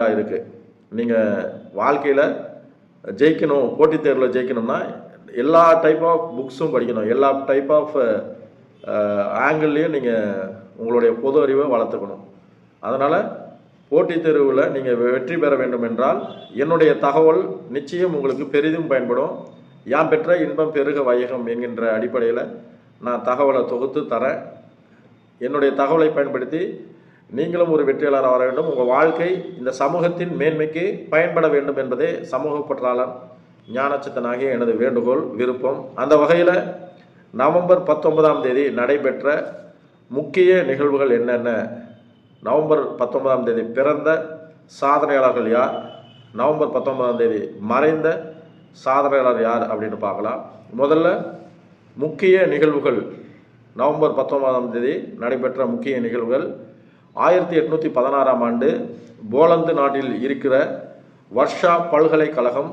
இருக்குது. நீங்கள் வாழ்க்கையில் ஜெயிக்கணும், போட்டித் தேர்வில் ஜெயிக்கணும்னா எல்லா டைப் ஆஃப் புக்ஸும் படிக்கணும், எல்லா டைப் ஆஃப் ஆங்கிள்லேயும் நீங்கள் உங்களுடைய பொது அறிவை வளர்த்துக்கணும். அதனால் போட்டித் தேர்வில் நீங்கள் வெற்றி பெற வேண்டும் என்றால் என்னுடைய தகவல் நிச்சயம் உங்களுக்கு பெரிதும் பயன்படும். யாம் பெற்ற இன்பம் பெருக வையகம் என்கின்ற அடிப்படையில் நான் தகவலை தொகுத்து தரேன். என்னுடைய தகவலை பயன்படுத்தி நீங்களும் ஒரு வெற்றியாளர் வர வேண்டும். உங்கள் வாழ்க்கை இந்த சமூகத்தின் மேன்மைக்கு பயன்பட வேண்டும் என்பதே சமூக பற்றாளர் ஞானச்சித்தனாகிய எனது வேண்டுகோள், விருப்பம். அந்த வகையில் நவம்பர் 19ஆம் தேதி நடைபெற்ற முக்கிய நிகழ்வுகள் என்னென்ன, நவம்பர் 19ஆம் தேதி பிறந்த சாதனையாளர்கள் யார், நவம்பர் 19ஆம் தேதி மறைந்த சாதனையாளர் யார் அப்படின்னு பார்க்கலாம். முதல்ல முக்கிய நிகழ்வுகள். நவம்பர் 19ஆம் தேதி நடைபெற்ற முக்கிய நிகழ்வுகள் 1816ஆம் ஆண்டு போலந்து நாட்டில் இருக்கிற வர்ஷா பல்கலைக்கழகம்